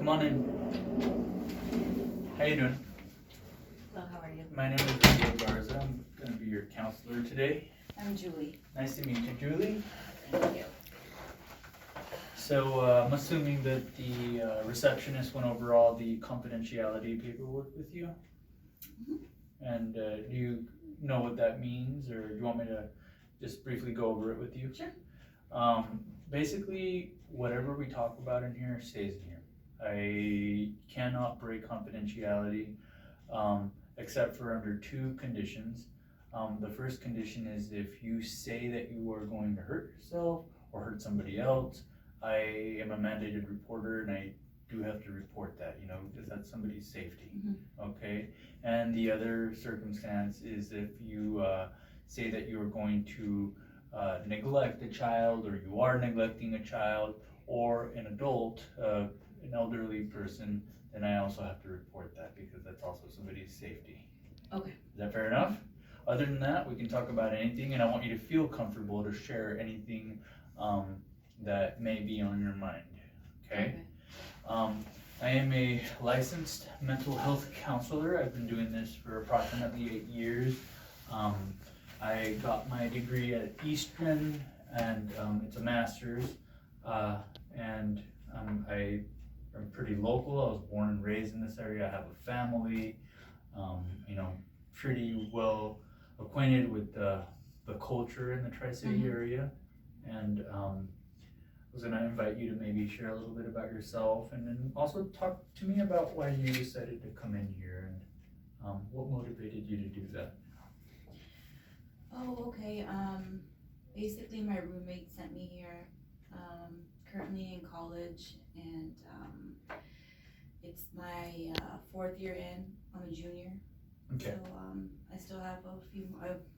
Come on in. How you doing? Well, how are you? My name is Rodrigo Garza. I'm going to be your counselor today. I'm Julie. Nice to meet you, Julie. Thank you. So I'm assuming that the receptionist went over all the confidentiality paperwork with you. Mhm. And do you know what that means, or do you want me to just briefly go over it with you? Sure. Basically, whatever we talk about in here stays in here. I cannot break confidentiality except for under two conditions. The first condition is if you say that you are going to hurt yourself or hurt somebody else, I am a mandated reporter and I do have to report that, because that's somebody's safety. Mhm. Okay? And the other circumstance is if you say that you are going to neglect a child, or you are neglecting a child or an adult, an elderly person, then I also have to report that because that's also somebody's safety. Okay. Is that fair enough? Other than that, we can talk about anything, and I want you to feel comfortable to share anything that may be on your mind. Okay? I am a licensed mental health counselor. I've been doing this for approximately 8 years. I got my degree at Eastern, and it's a master's, and I am pretty local. I was born and raised in this area. I have a family, pretty well acquainted with the culture in the Tri-City Mhm. area, and I was going to invite you to maybe share a little bit about yourself, and then also talk to me about why you decided to come in here, and what motivated you to do that. Oh, okay. Basically my roommate sent me here, currently in college, and it's my 4th year in. I'm a junior. Okay. So I still have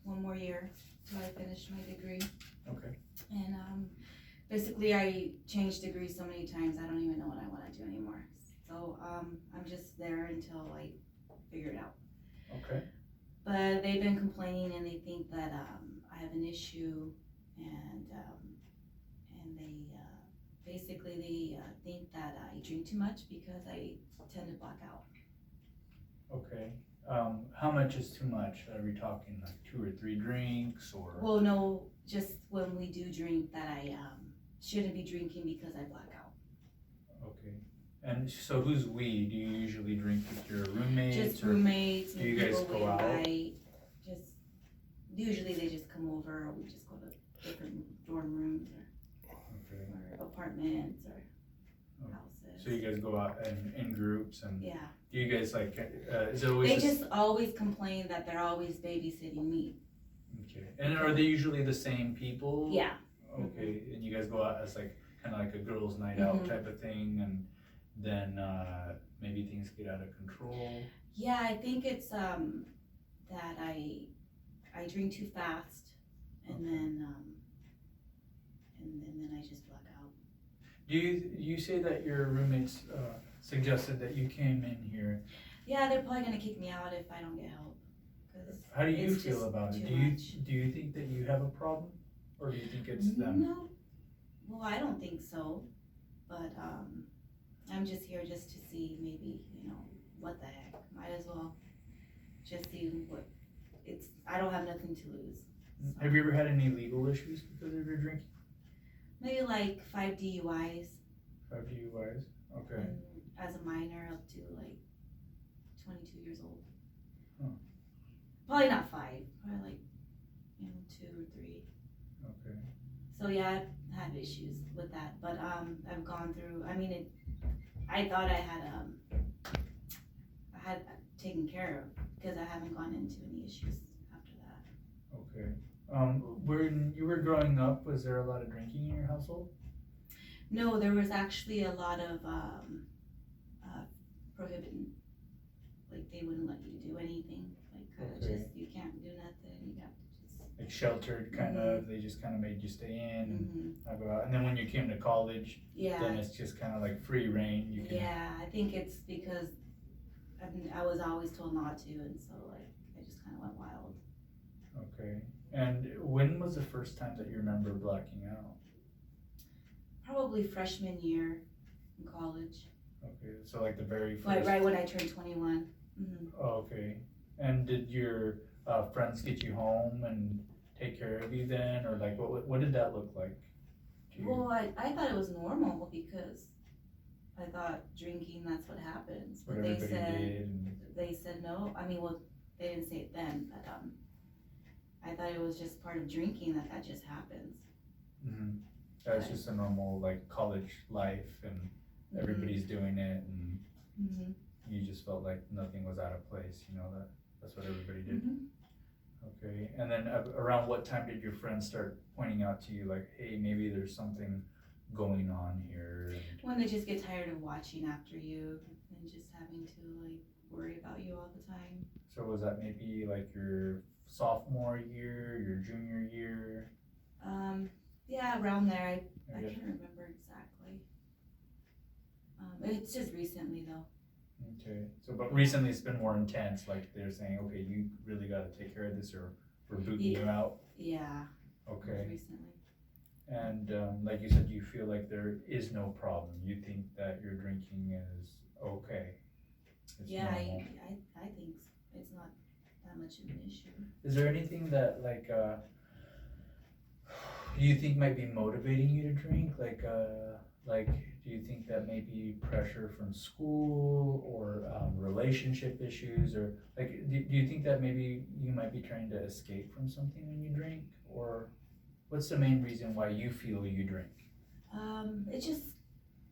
one more year till I finish my degree. Okay. And basically I changed degrees so many times I don't even know what I want to do anymore. So I'm just there until I figure it out. Okay. But they've been complaining, and they think that I have an issue, and they basically think that I drink too much because I tend to black out. Okay. How much is too much? Are we talking like 2 or 3 drinks, or? Well, no, just when we do drink, that I shouldn't be drinking because I black out. Okay. And so who's we? Do you usually drink with your roommates? Just or roommates do and you guys people we go out? invite. Just usually they just come over, or we just go to different dorm rooms Okay. or apartments or Oh. houses. So you guys go out in groups, and Yeah. do you guys like, is it always They just always complain that they're always babysitting me. Okay. And are they usually the same people? Yeah. Okay. And you guys go out as like kind of like a girls' night out Mhm. type of thing, and then maybe things get out of control. Yeah, I think it's that I drink too fast, and then I just black out. Do you say that your roommates suggested that you came in here? Yeah, they're probably gonna kick me out if I don't get help. 'Cause How do you it's feel just about it? too Do you much. do you think that you have a problem, or do you think it's them? No, well, I don't think so, but I'm just here just to see, maybe, what the heck, might as well just see what it's. I don't have nothing to lose. So. Have you ever had any legal issues because of your drinking? Maybe like 5 DUIs. 5 DUIs. Okay. And as a minor, up to like 22 years old. Huh. Probably not 5, probably like 2 or 3. Okay. So yeah, I've had issues with that, but I've gone through. I mean, I thought I had taken care of, because I haven't gone into any issues after that. Okay. When you were growing up, was there a lot of drinking in your household? No, there was actually a lot of prohibiting. Like they wouldn't let you do anything. Like kind of Okay. just, you can't do nothing. You have to just. Like sheltered, kind of. They just kind of made you stay in and Mm-hmm. not go out. And then when you came to college, Yeah. then it's just kind of like free reign. You can. Yeah, I think it's because I was always told not to, and so like I just kind of went wild. Okay. And when was the first time that you remember blacking out? Probably freshman year in college. Okay, so like the very Like first. right when I turned 21. Oh, okay, and did your friends get you home and take care of you then, or like what did that look like to you? Well, I thought it was normal because I thought drinking, that's what happens. What But they everybody said, did and, no. I mean, well, they didn't say it then, but I thought it was just part of drinking that just happens. mhm. That's Right. just a normal like college life and everybody's doing it and Mm-hmm. you just felt like nothing was out of place, you know, that's what everybody did. Mm-hmm. Okay, and then around what time did your friends start pointing out to you like, hey, maybe there's something going on here? When they just get tired of watching after you and just having to like worry about you all the time. So was that maybe like your sophomore year, your junior year? Yeah, around there. I Okay. can't remember exactly. It's just recently though. Okay, so but recently it's been more intense, like they're saying, okay, you really gotta take care of this or we're booting you out. Yeah. Okay, Recently. and like you said, you feel like there is no problem. You think that your drinking is okay. It's Yeah, normal. I think it's not that much of an issue. Is there anything that like you think might be motivating you to drink? Like do you think that maybe pressure from school or relationship issues or like do you think that maybe you might be trying to escape from something when you drink or what's the main reason why you feel you drink? It just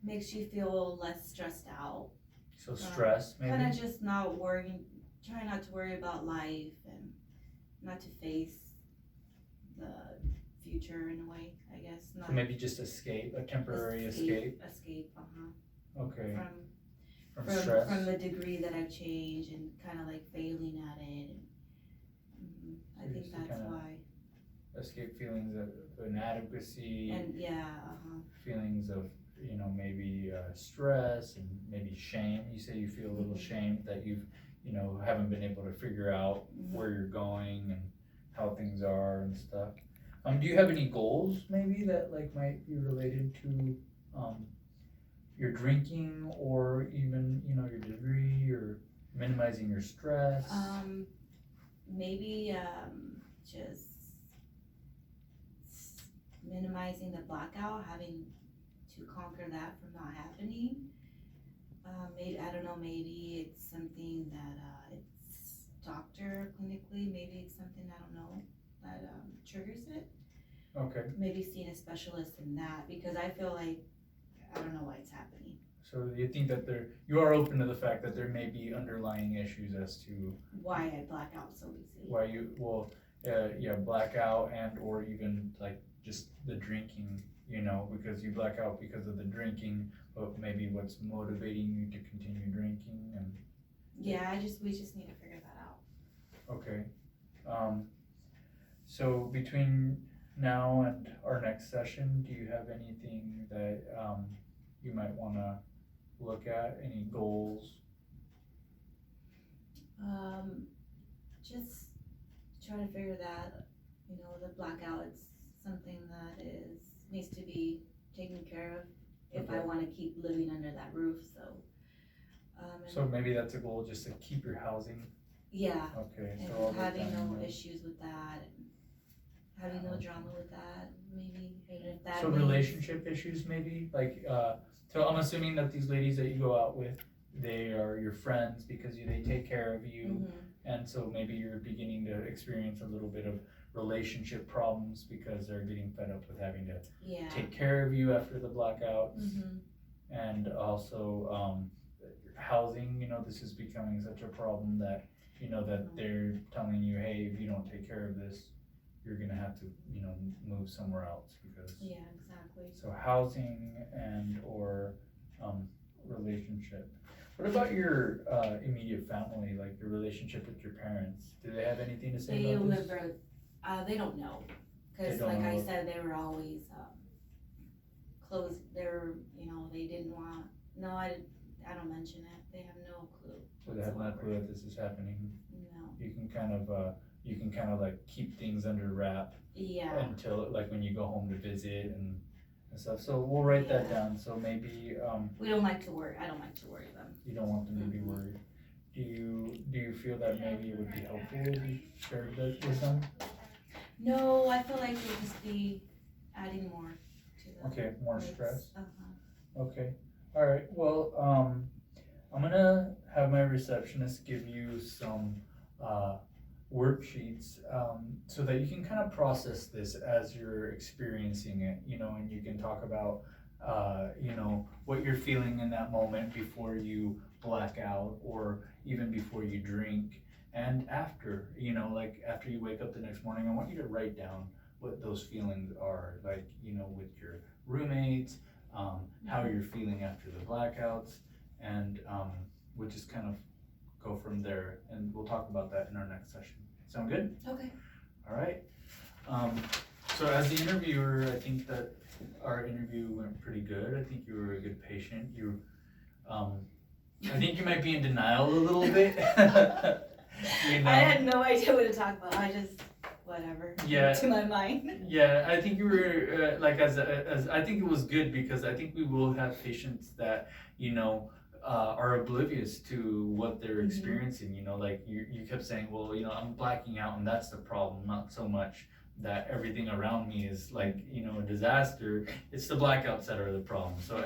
makes you feel less stressed out. So stress maybe? Kind of just not worrying, try not to worry about life and not to face the future in a way, I guess. Not So maybe just escape, a temporary escape? Escape, Okay, From from stress? from the degree that I've changed and kind of like failing at it. And, I So think just to that's kinda why. escape feelings of inadequacy. And yeah, Feelings of you know maybe stress and maybe shame. You say you feel a little shame that you've you know haven't been able to figure out where you're going and how things are and stuff. Do you have any goals maybe that like might be related to your drinking or even you know your degree or minimizing your stress? Maybe just minimizing the blackout, having to conquer that from not happening. Maybe, I don't know, maybe it's something that it's doctor clinically, maybe it's something, I don't know, that triggers it. Okay. Maybe seeing a specialist in that, because I feel like, I don't know why it's happening. So you think that you are open to the fact that there may be underlying issues as to Why I black out so easily. why you, well, yeah, blackout and or even like just the drinking, you know, because you black out because of the drinking, but maybe what's motivating you to continue drinking and. Yeah, we just need to figure that out. Okay, so between now and our next session, do you have anything that, you might wanna look at, any goals? Just try to figure that, you know, the blackout, it's something that needs to be taken care of if I Okay. wanna keep living under that roof, so. So maybe that's a goal, just to keep your housing, Yeah, okay, and so I'll write having down no that. issues with that, and having no drama with that, maybe, and if that So means. relationship issues maybe, like, so I'm assuming that these ladies that you go out with, they are your friends because they take care of you, Mhm. and so maybe you're beginning to experience a little bit of relationship problems because they're getting fed up with having to Yeah. take care of you after the blackouts. Mhm. And also, housing, you know, this is becoming such a problem that, you know, that they're telling you, hey, if you don't take care of this, you're gonna have to, you know, move somewhere else because. Yeah, exactly. So housing and or, relationship. What about your, immediate family, like your relationship with your parents? Do they have anything to say They about live this? they don't know, They cause don't like I know. said, they were always, closed, they didn't want, no, I don't mention it, they have no clue So they have no whatsoever. clue that this is happening? No, You can kind of like keep things under wrap yeah, until like when you go home to visit and and stuff. So we'll write that down. So maybe We don't like to worry, I don't like to worry them. you don't want them to be worried. Do you feel that maybe it would be helpful if you shared that with them? No, I feel like it would just be adding more to the. Okay, more mix. stress. Uh-huh. Okay, all right. Well, I'm gonna have my receptionist give you some worksheets so that you can kind of process this as you're experiencing it, you know, and you can talk about you know, what you're feeling in that moment before you black out or even before you drink and after, you know, like after you wake up the next morning. I want you to write down what those feelings are, like, you know, with your roommates, how you're feeling after the blackouts, and we'll just kind of go from there, and we'll talk about that in our next session. Sound good? Okay. All right. So as the interviewer, I think that our interview went pretty good. I think you were a good patient. I think you might be in denial a little bit. You know? I had no idea what to talk about, I just, whatever, Yeah. to my mind. Yeah, I think you were like as I think it was good because I think we will have patients that, you know, are oblivious to what they're Mhm. experiencing. You know, like you kept saying, well, you know, I'm blacking out and that's the problem, not so much that everything around me is like, you know, a disaster. It's the blackouts that are the problem. So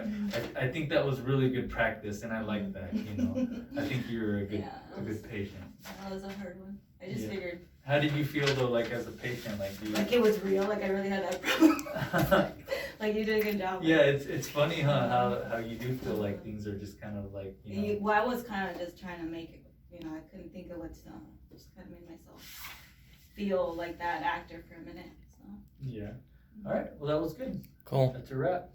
I think that was really good practice, and I like that. You know, I think you're a good Yeah, a good patient. that was a hard one. I just Yeah. figured, How did you feel though, like as a patient, like you? like it was real, like I really had that problem. Like you did a good job. Yeah, it's funny, huh? How you do feel like things are just kind of like, you know. Well, I was kind of just trying to make it, you know, I couldn't think of what to, just kind of made myself feel like that actor for a minute, so. Yeah. All right. Well, that was good. Cool. That's a wrap.